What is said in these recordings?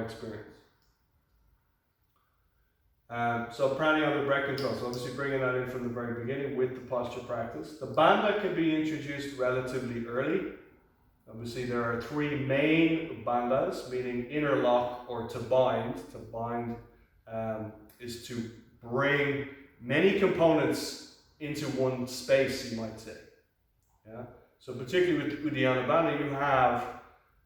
experience. So pranayama, breath control, so obviously bringing that in from the very beginning with the posture practice. The bandha can be introduced relatively early. Obviously there are three main bandhas, meaning interlock or to bind. To bind is to bring many components into one space, you might say. Yeah? So particularly with Uddiyana Bandha, you have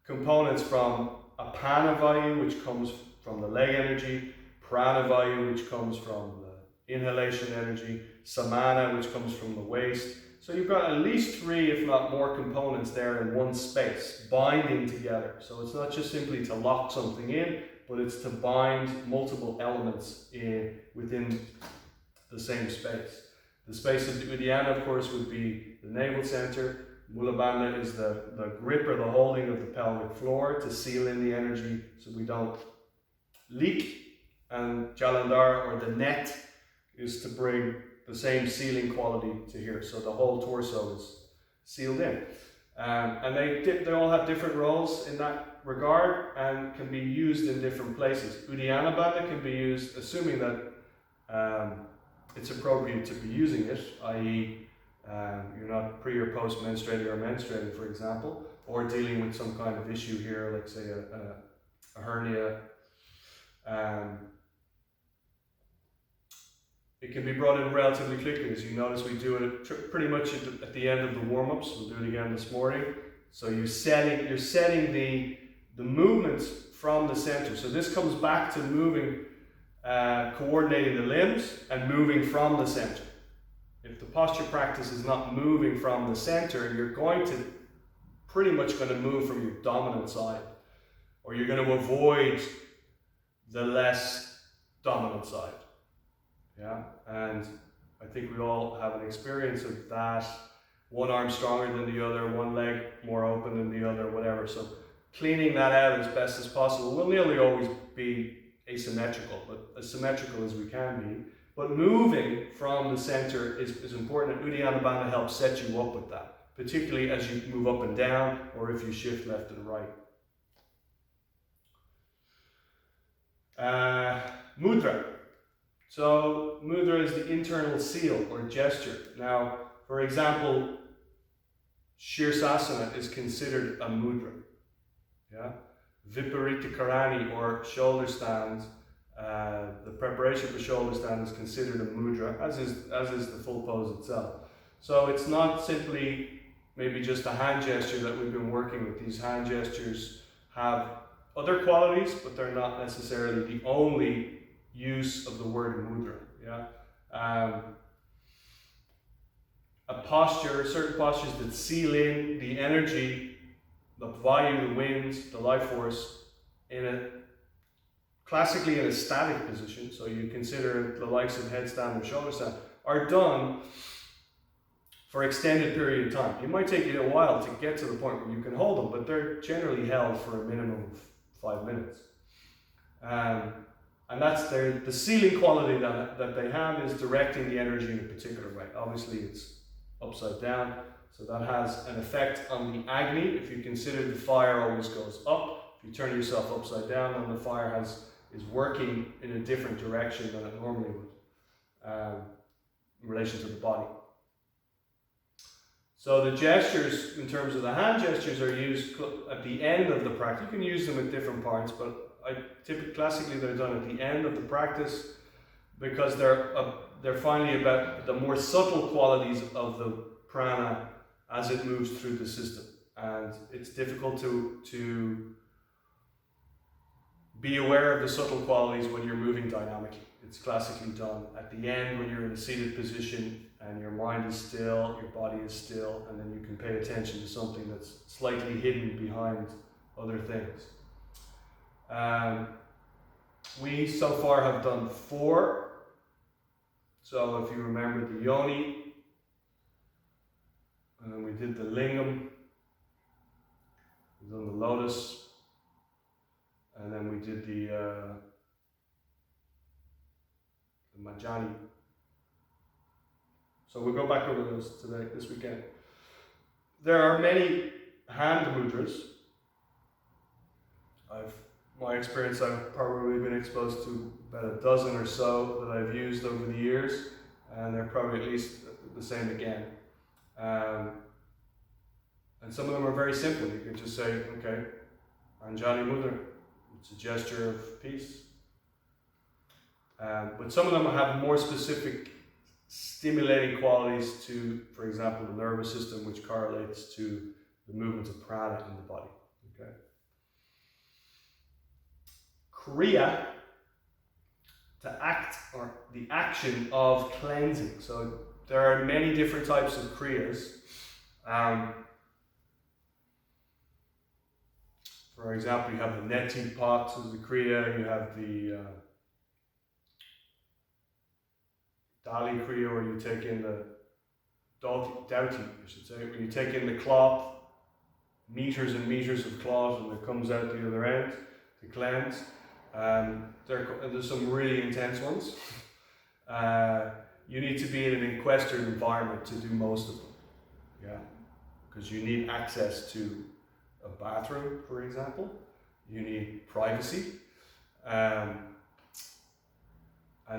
components from Apanavayu, which comes from the leg energy, Pranavayu, which comes from the inhalation energy, Samana, which comes from the waist. So you've got at least three, if not more, components there in one space, binding together. So it's not just simply to lock something in, but it's to bind multiple elements within the same space. The space of the Uddiyana, of course, would be the navel center. Mula Bandha is the grip or the holding of the pelvic floor to seal in the energy so we don't leak. And Jalandhar, or the net, is to bring the same sealing quality to here. So the whole torso is sealed in. And they all have different roles in that regard and can be used in different places. Uddiyana Bandha can be used, assuming that it's appropriate to be using it, i.e. You're not pre or post menstruating or menstruating, for example, or dealing with some kind of issue here, like say a hernia. It can be brought in relatively quickly. As you notice, we do it pretty much at the end of the warm-ups. We'll do it again this morning. So you're setting the movements from the center. So this comes back to moving, coordinating the limbs and moving from the center. If the posture practice is not moving from the center, you're pretty much going to move from your dominant side, or you're going to avoid the less dominant side. Yeah, and I think we all have an experience of that. One arm stronger than the other, one leg more open than the other, whatever. So cleaning that out as best as possible. We'll nearly always be asymmetrical, but as symmetrical as we can be. But moving from the center is important, and Uddiyana Bandha helps set you up with that, particularly as you move up and down, or if you shift left and right. Mudra. So mudra is the internal seal or gesture. Now, for example, Shirsasana is considered a mudra. Yeah, Viparita Karani, or shoulder stand. The preparation for shoulder stand is considered a mudra, as is the full pose itself. So it's not simply maybe just a hand gesture that we've been working with. These hand gestures have other qualities, but they're not necessarily the only use of the word mudra. Yeah, a posture, certain postures that seal in the energy, the vayu, the wind, the life force, classically in a static position. So you consider the likes of headstand or shoulder stand are done for extended period of time. It might take you a while to get to the point where you can hold them, but they're generally held for a minimum of 5 minutes. And that's the sealing quality that they have is directing the energy in a particular way. Obviously it's upside down, so that has an effect on the Agni. If you consider the fire always goes up, if you turn yourself upside down, then the fire is working in a different direction than it normally would in relation to the body. So the gestures, in terms of the hand gestures, are used at the end of the practice. You can use them at different parts, but classically they're done at the end of the practice because they're finally about the more subtle qualities of the prana as it moves through the system. And it's difficult to be aware of the subtle qualities when you're moving dynamically. It's classically done at the end when you're in a seated position and your mind is still, your body is still, and then you can pay attention to something that's slightly hidden behind other things. We so far have done 4. So if you remember the yoni, and then we did the lingam, we've done the lotus, and then we did the Majjani. So we'll go back over those today, this weekend. There are many hand mudras. I've my experience, I've probably been exposed to about a dozen or so that I've used over the years, and they're probably at least the same again. And some of them are very simple. You could just say, okay, Anjali Mudra. It's a gesture of peace. But some of them have more specific stimulating qualities to, for example, the nervous system, which correlates to the movements of prana in the body. Okay. Kriya, to act, or the action of cleansing. So there are many different types of kriyas. For example, you have the neti pot as the kriya, you have the dali kriya, where you take in the dauti, I should say, where you take in the cloth, meters and meters of cloth, and it comes out the other end to cleanse. There's some really intense ones. You need to be in an equestrian environment to do most of them. Yeah, because you need access to a bathroom, for example. You need privacy. And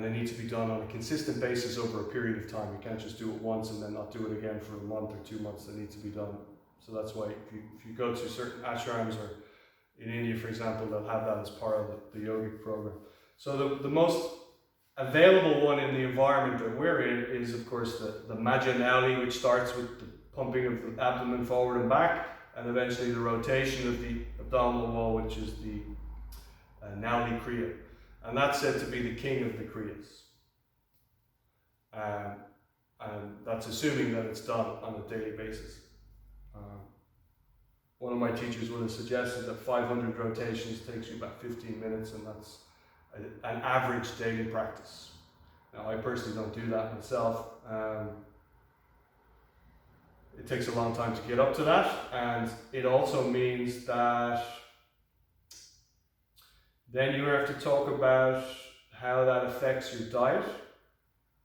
they need to be done on a consistent basis over a period of time. You can't just do it once and then not do it again for a month or 2 months. They need to be done. So that's why if you go to certain ashrams, or in India, for example, they'll have that as part of the yogic program. So the most available one in the environment that we're in is, of course, the Majanali, which starts with the pumping of the abdomen forward and back, and eventually the rotation of the abdominal wall, which is the Nauli Kriya. And that's said to be the king of the Kriyas. And that's assuming that it's done on a daily basis. One of my teachers would have suggested that 500 rotations takes you about 15 minutes, and that's an average daily practice. Now, I personally don't do that myself. It takes a long time to get up to that, and it also means that then you have to talk about how that affects your diet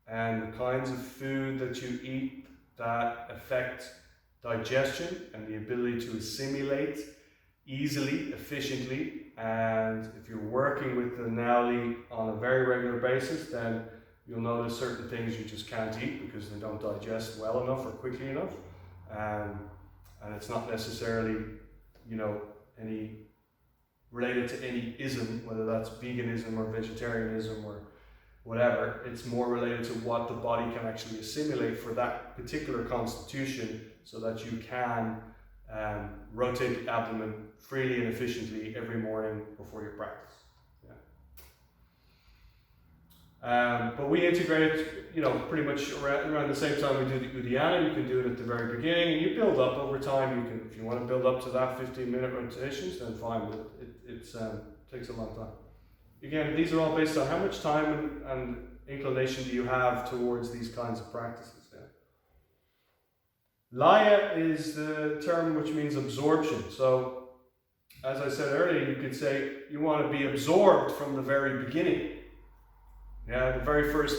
and the kinds of food that you eat that affect digestion and the ability to assimilate easily, efficiently. And if you're working with the Nauli on a very regular basis, then you'll notice certain things you just can't eat because they don't digest well enough or quickly enough. And it's not necessarily, any related to any ism, whether that's veganism or vegetarianism or whatever. It's more related to what the body can actually assimilate for that particular constitution, so that you can rotate the abdomen freely and efficiently every morning before your practice. But we integrate it, pretty much around the same time we do the Uddiyana. You can do it at the very beginning, and you build up over time. You can, if you want to build up to that 15-minute rotations, then fine. But it takes a long time. Again, these are all based on how much time and inclination do you have towards these kinds of practices. Yeah. Laya is the term which means absorption. So, as I said earlier, you could say you want to be absorbed from the very beginning. Yeah, the very first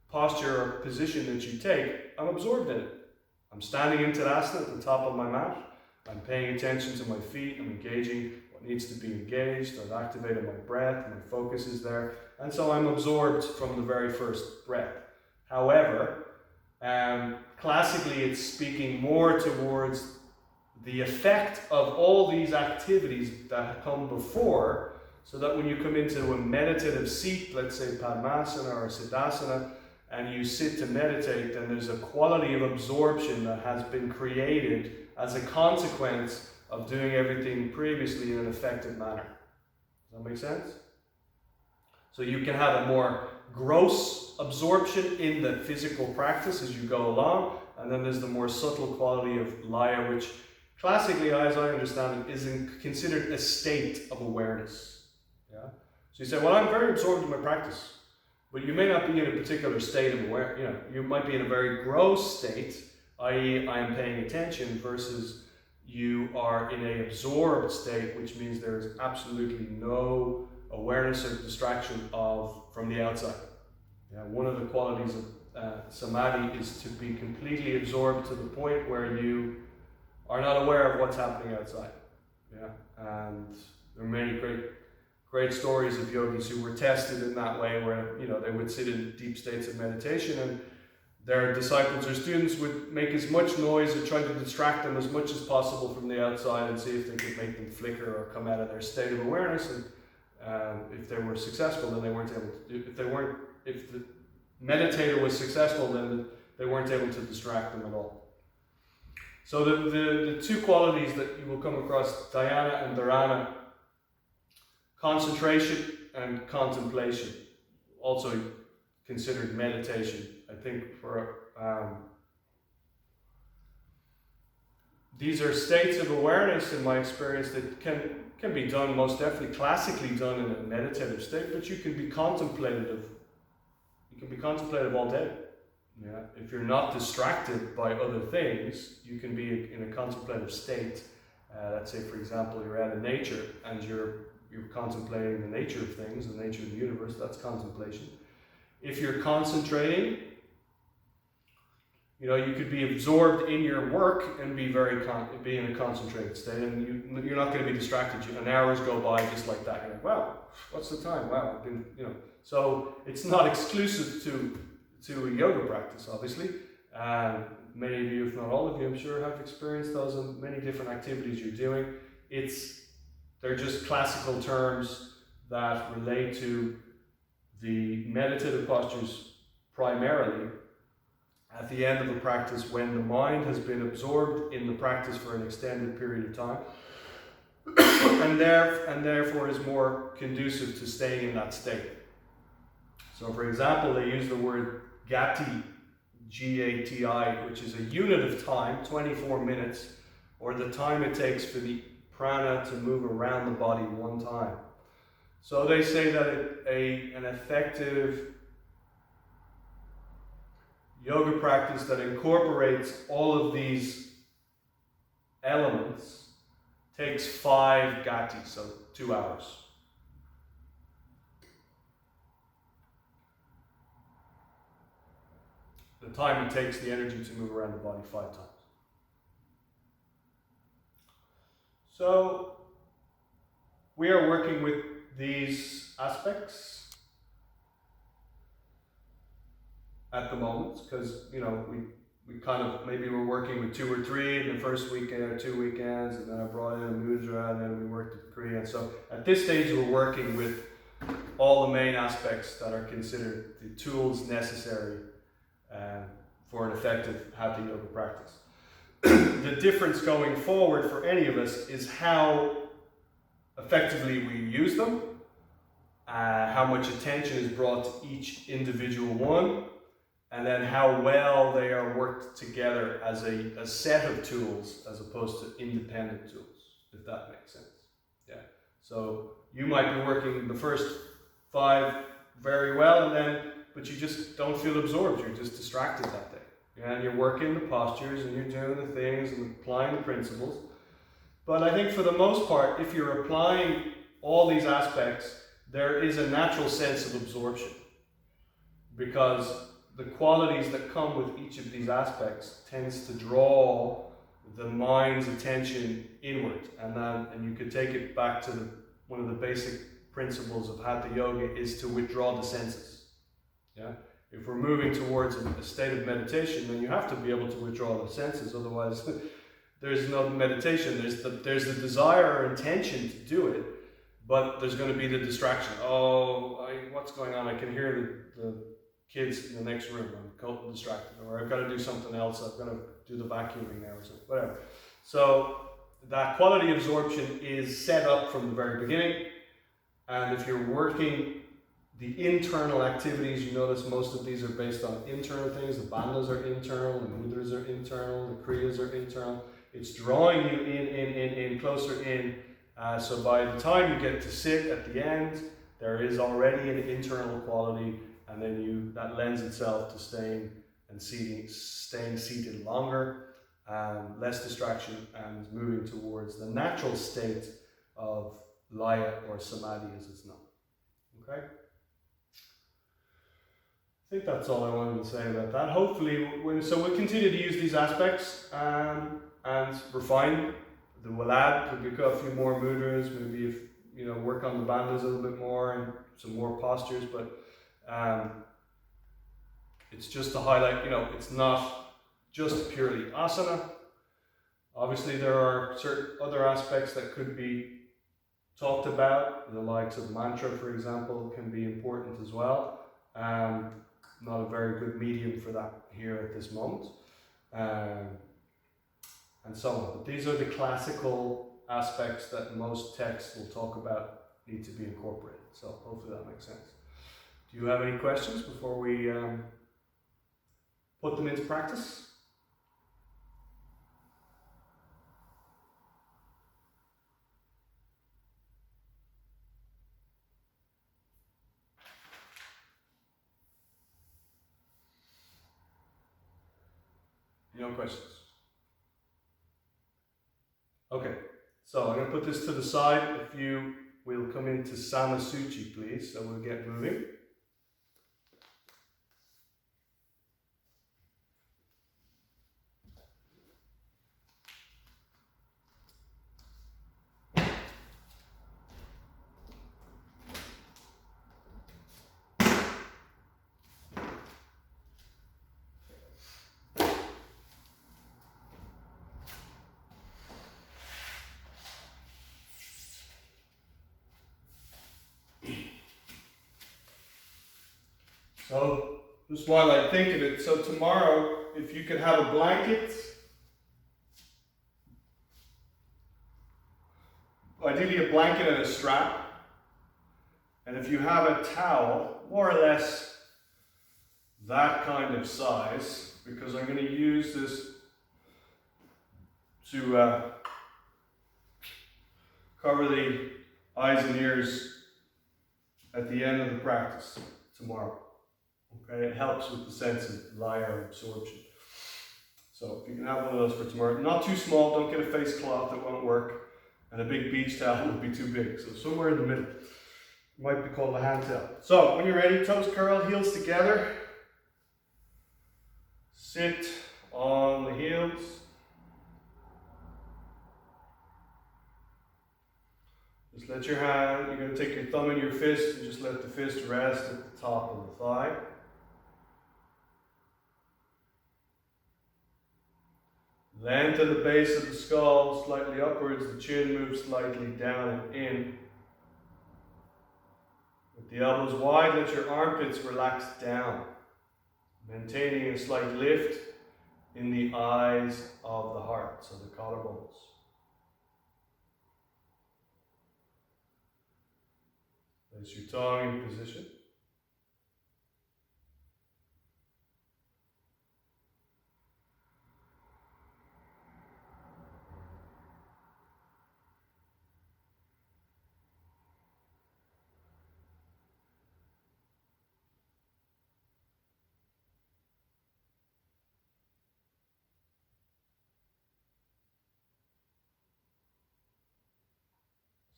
posture or position that you take, I'm absorbed in it. I'm standing in Tadasana at the top of my mat. I'm paying attention to my feet. I'm engaging what needs to be engaged. I've activated my breath. My focus is there. And so I'm absorbed from the very first breath. However, classically it's speaking more towards the effect of all these activities that come before, so that when you come into a meditative seat, let's say Padmasana or Siddhasana, and you sit to meditate, then there's a quality of absorption that has been created as a consequence of doing everything previously in an effective manner. Does that make sense? So you can have a more gross absorption in the physical practice as you go along, and then there's the more subtle quality of Laya, which classically, as I understand it, is considered a state of awareness. Yeah. So you say, well, I'm very absorbed in my practice, but you may not be in a particular state of awareness. You might be in a very gross state, i.e. I am paying attention, versus you are in an absorbed state, which means there is absolutely no awareness or distraction from the outside. Yeah. One of the qualities of samadhi is to be completely absorbed to the point where you are not aware of what's happening outside. Yeah. And there are many great great stories of yogis who were tested in that way, where they would sit in deep states of meditation, and their disciples or students would make as much noise or try to distract them as much as possible from the outside and see if they could make them flicker or come out of their state of awareness. And if they were successful, then they weren't able to do. If the meditator was successful, then they weren't able to distract them at all. So the two qualities that you will come across, dhyana and dharana, concentration and contemplation, also considered meditation. I think these are states of awareness, in my experience, that can be done, most definitely classically done in a meditative state, but you can be contemplative. You can be contemplative all day. Yeah, if you're not distracted by other things, you can be in a contemplative state. Let's say, for example, you're out in nature and you're contemplating the nature of things, the nature of the universe. That's contemplation. If you're concentrating, you could be absorbed in your work and be in a concentrated state, and you're not going to be distracted. An hours go by just like that. You're like, wow, what's the time? Wow, I've been, So it's not exclusive to a yoga practice, obviously. Many of you, if not all of you, I'm sure, have experienced those in many different activities you're doing. They're just classical terms that relate to the meditative postures primarily at the end of a practice, when the mind has been absorbed in the practice for an extended period of time and therefore is more conducive to staying in that state. So for example, they use the word gati, G-A-T-I, which is a unit of time, 24 minutes, or the time it takes for the prana to move around the body one time. So they say that an effective yoga practice that incorporates all of these elements takes 5 gatis, so 2 hours. The time it takes the energy to move around the body 5 times. So we are working with these aspects at the moment, because we kind of, maybe we're working with 2 or 3 in the first weekend or 2 weekends, and then I brought in a mudra, and then we worked with Korea. So at this stage we're working with all the main aspects that are considered the tools necessary for an effective hatha yoga practice. The difference going forward for any of us is how effectively we use them, how much attention is brought to each individual one, and then how well they are worked together as a set of tools as opposed to independent tools, if that makes sense. Yeah. So you might be working the first 5 very well, but you just don't feel absorbed. You're just distracted that day. And you're working the postures and you're doing the things and applying the principles. But I think for the most part, if you're applying all these aspects, there is a natural sense of absorption, because the qualities that come with each of these aspects tends to draw the mind's attention inward, and you could take it back to one of the basic principles of hatha yoga is to withdraw the senses. Yeah, if we're moving towards a state of meditation, then you have to be able to withdraw the senses. Otherwise, there's no meditation. There's the desire or intention to do it, but there's going to be the distraction. What's going on? I can hear the kids in the next room. I'm totally distracted, or I've got to do something else. I've got to do the vacuuming now, or something, whatever. So that quality absorption is set up from the very beginning, and if you're working the internal activities, you notice most of these are based on internal things. The bandhas are internal, the mudras are internal, the kriyas are internal. It's drawing you in, closer in. So by the time you get to sit at the end, there is already an internal quality, and then that lends itself to staying seated longer, less distraction, and moving towards the natural state of laya or samadhi as it's known. Okay? I think that's all I wanted to say about that. Hopefully, we'll continue to use these aspects and refine. We'll add a few more mudras, maybe work on the bandhas a little bit more and some more postures, but it's just to highlight, it's not just purely asana. Obviously, there are certain other aspects that could be talked about. The likes of mantra, for example, can be important as well. Not a very good medium for that here at this moment. And so on. But these are the classical aspects that most texts will talk about need to be incorporated. So hopefully that makes sense. Do you have any questions before we put them into practice? No questions? Okay, so I'm going to put this to the side. If you will come into Samasuchi, please, so we'll get moving. So, just while I think of it, so tomorrow, if you could have a blanket, ideally a blanket and a strap, and if you have a towel, more or less that kind of size, because I'm going to use this to cover the eyes and ears at the end of the practice tomorrow. Okay, it helps with the sense of lyre absorption. So if you can have one of those for tomorrow, not too small, don't get a face cloth, that won't work, and a big beach towel would be too big, so somewhere in the middle. Might be called a hand towel. So when you're ready, toes curled, heels together. Sit on the heels. Just let your hand, you're going to take your thumb in your fist and just let the fist rest at the top of the thigh. Then to the base of the skull, slightly upwards, the chin moves slightly down and in. With the elbows wide, let your armpits relax down, maintaining a slight lift in the eyes of the heart, so the collarbones. Place your tongue in position.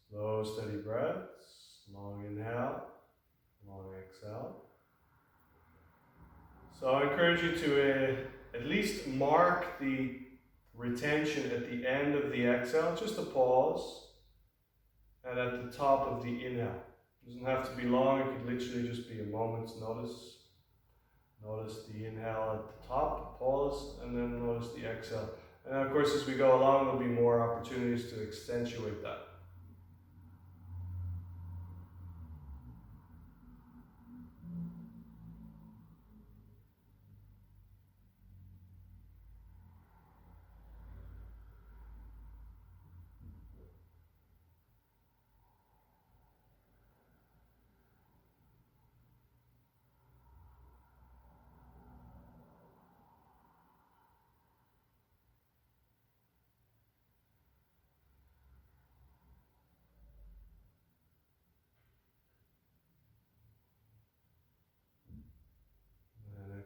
Slow, steady breaths. Long inhale, long exhale. So I encourage you to at least mark the retention at the end of the exhale, just a pause, and at the top of the inhale. It doesn't have to be long, it could literally just be a moment's notice. Notice the inhale at the top, pause, and then notice the exhale. And of course, as we go along, there'll be more opportunities to accentuate that.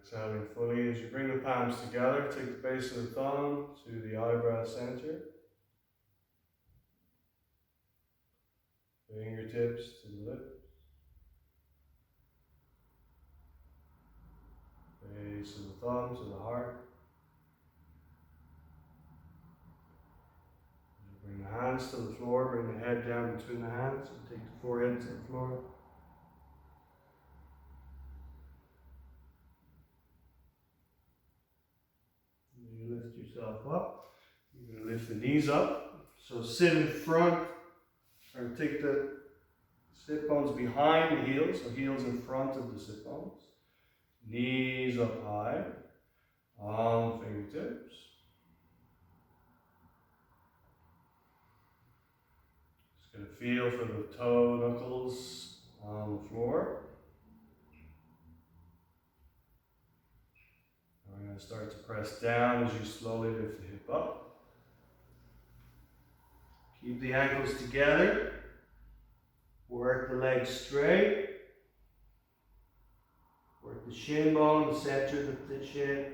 Exhaling fully as you bring the palms together, take the base of the thumb to the eyebrow center. Fingertips to the lips. Base of the thumb to the heart. As you bring the hands to the floor, bring the head down between the hands, and take the forehead to the floor. You lift yourself up. You're going to lift the knees up. So sit in front, or take the sit bones behind the heels, so heels in front of the sit bones. Knees up high, on fingertips. Just going to feel for the toe knuckles on the floor. And we're going to start to press down as you slowly lift the hip up. Keep the ankles together. Work the legs straight. Work the shin bone, the center of the shin.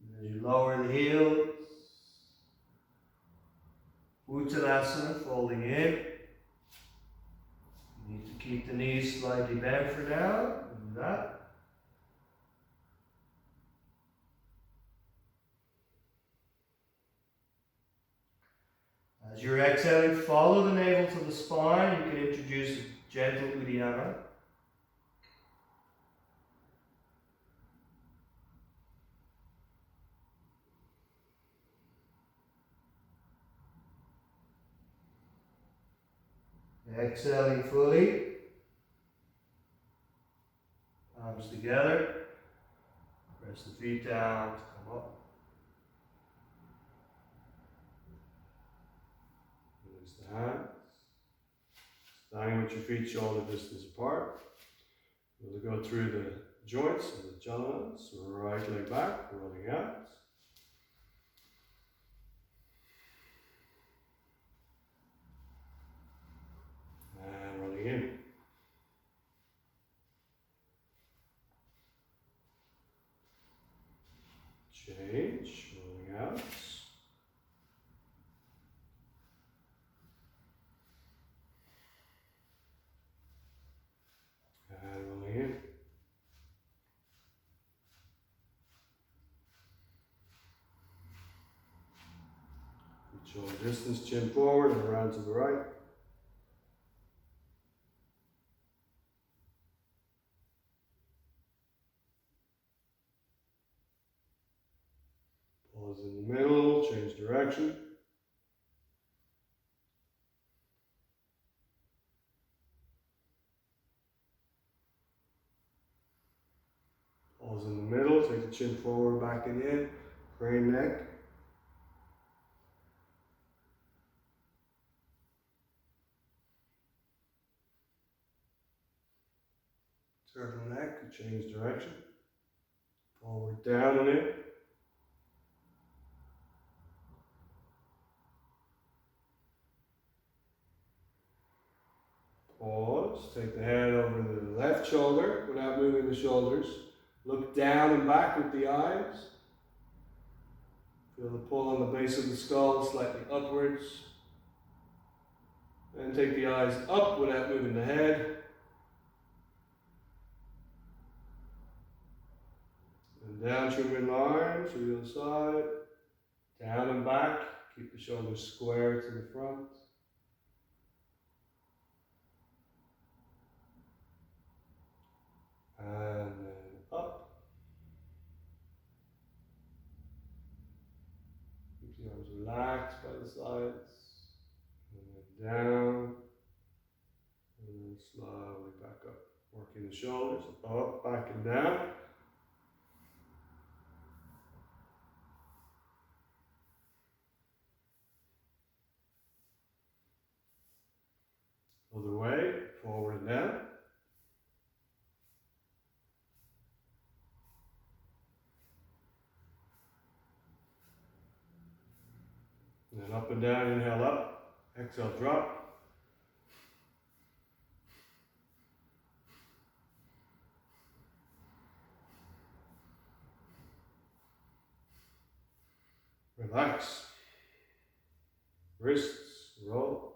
And as you lower the heels, Uttanasana, folding in. You need to keep the knees slightly bent for now. And that. As you're exhaling, follow the navel to the spine. You can introduce a gentle Uddiyana. Exhaling fully. Arms together. Press the feet down to come up. Release the hands. Standing with your feet shoulder distance apart. We'll go through the joints and the jalanas. Right leg back, rolling out. And rolling in. Change, rolling out. And rolling in. Shoulder distance, chin forward and around to the right. Pause in the middle, change direction. Pause in the middle, take the chin forward, back and in, crane neck. Turtleneck, change direction. Forward, down and in. Pause, take the head over the left shoulder without moving the shoulders. Look down and back with the eyes. Feel the pull on the base of the skull slightly upwards. Then take the eyes up without moving the head. And down through midline, through the other side. Down and back. Keep the shoulders square to the front. And then up. Keep the arms relaxed by the sides. And then down. And then slowly back up. Working the shoulders up, back and down. Other way, forward and down. And then up and down, inhale up, exhale drop. Relax. Wrists roll.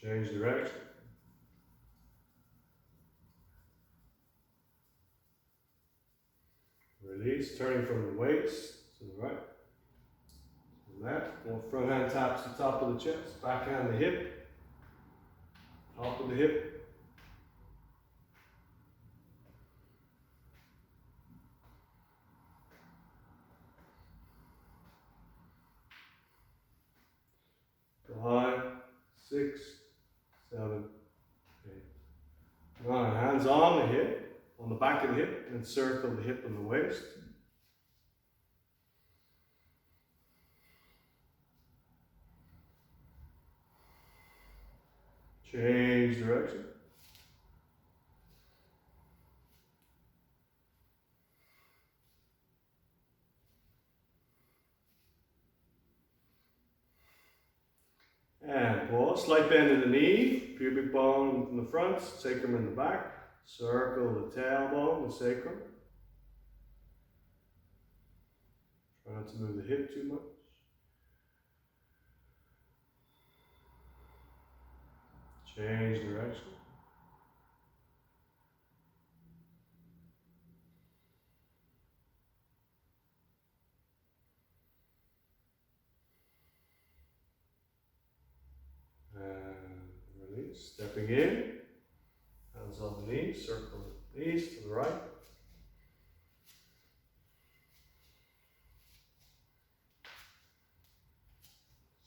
Change direction. Release, turning from the waist to the right. Left. Now front hand taps the top of the chest, back hand the hip, top of the hip. Five, 6, 7, 8, 9. Hands on the hip, on the back of the hip, and circle the hip and the waist. Change direction. And pause. Slight bend in the knee, pubic bone in the front, sacrum in the back. Circle the tailbone, the sacrum. Try not to move the hip too much. Change direction. And release. Stepping in. Hands on the knees. Circle the knees to the right.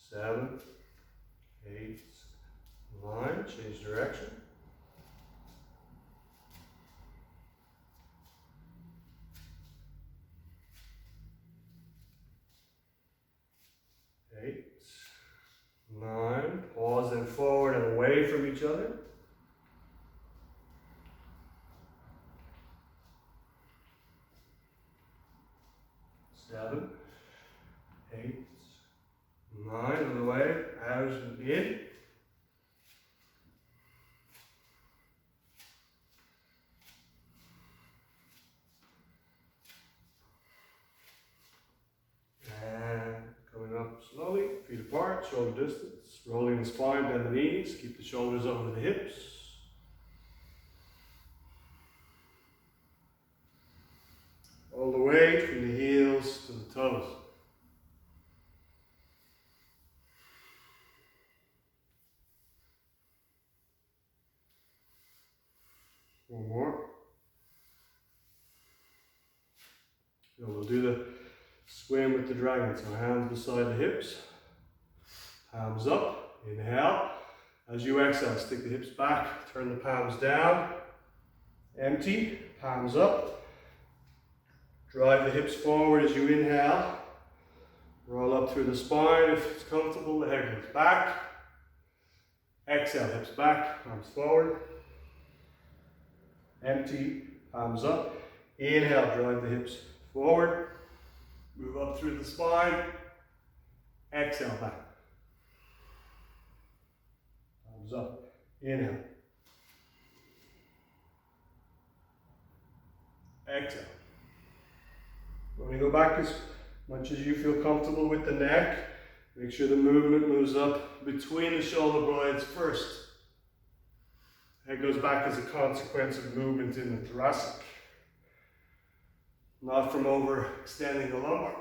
Seven, 8, 9. Change direction. Eight, 9. Pause and forward and away from each other. 7, 8, 9. On the way, out and in. 8, feet apart, shoulder distance, rolling the spine, bend the knees, keep the shoulders over the hips. All the way from the heels to the toes. One more. And we'll do the swim with the dragon. So hands beside the hips, palms up, inhale. As you exhale, stick the hips back, turn the palms down, empty, palms up. Drive the hips forward as you inhale. Roll up through the spine. If it's comfortable, the head goes back. Exhale, hips back, arms forward. Empty, palms up. Inhale, drive the hips forward. Move up through the spine. Exhale, back. Palms up. Inhale. Exhale. When we go back as much as you feel comfortable with the neck, make sure the movement moves up between the shoulder blades first. Head goes back as a consequence of movement in the thoracic, not from overextending the lumbar.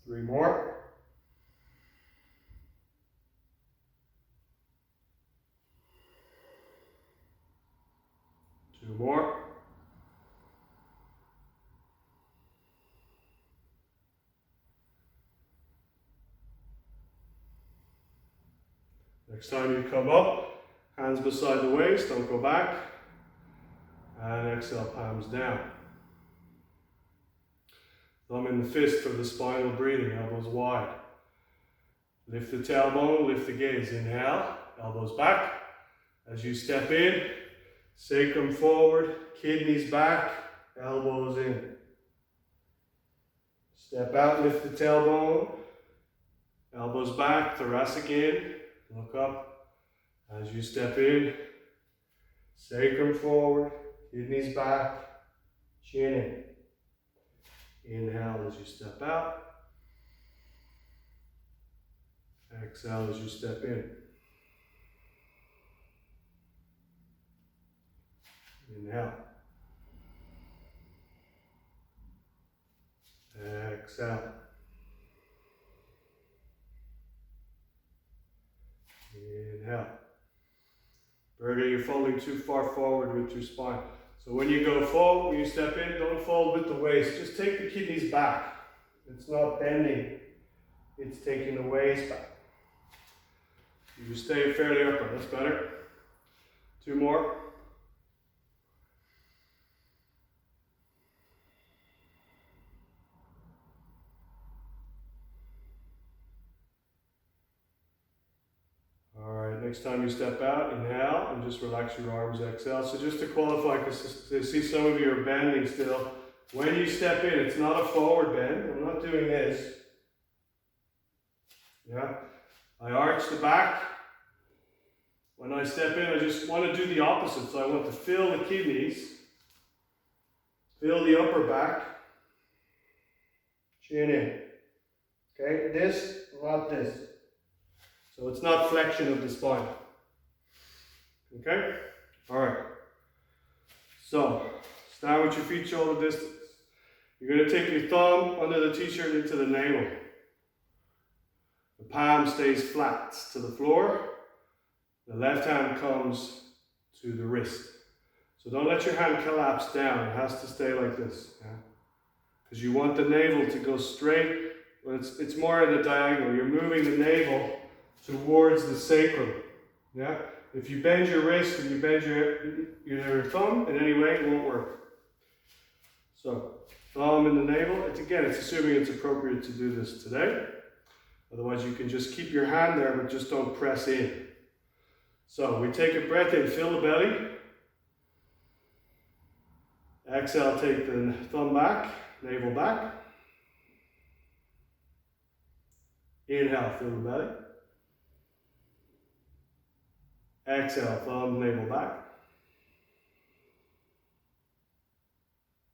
Three more. Two more. Next time you come up, hands beside the waist, don't go back. And exhale, palms down. Thumb in the fist for the spinal breathing, elbows wide. Lift the tailbone, lift the gaze. Inhale, elbows back. As you step in, sacrum forward, kidneys back, elbows in. Step out, lift the tailbone, elbows back, thoracic in, look up. As you step in, Sacrum forward, kidneys back, chin in. Inhale as you step out. Exhale as you step in. Inhale. Exhale. Inhale. Burger, you're folding too far forward with your spine. So when you go forward, when you step in, don't fold with the waist. Just take the kidneys back. It's not bending. It's taking the waist back. You stay fairly upright. That's better. 2 more. Alright, next time you step out, inhale and just relax your arms, exhale. So just to qualify, because I see some of you are bending still. When you step in, it's not a forward bend. I'm not doing this. Yeah, I arch the back. When I step in, I just want to do the opposite. So I want to fill the kidneys, fill the upper back, chin in. Okay, this, not this. So it's not flexion of the spine. Okay? Alright. So, stand with your feet shoulder distance. You're going to take your thumb under the t-shirt into the navel. The palm stays flat to the floor. The left hand comes to the wrist. So don't let your hand collapse down. It has to stay like this. Because you want the navel to go straight. Well, it's more at a diagonal. You're moving the navel towards the sacrum. Yeah? If you bend your wrist and you bend your thumb in any way, it won't work. So, thumb in the navel. It's assuming it's appropriate to do this today. Otherwise, you can just keep your hand there, but just don't press in. So, we take a breath in, fill the belly. Exhale, take the thumb back, navel back. Inhale, fill the belly. Exhale, thumb, navel back.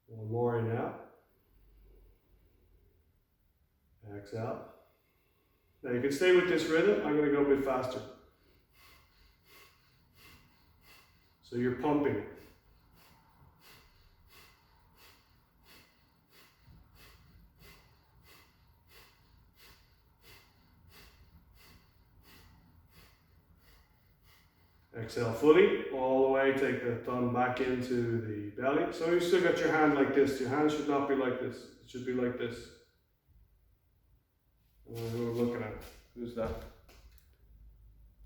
One more, inhale. Exhale. Now you can stay with this rhythm. I'm going to go a bit faster. So you're pumping it. Exhale fully, all the way, take the thumb back into the belly. So you still got your hand like this. Your hand should not be like this. It should be like this. Who are we looking at? Who's that?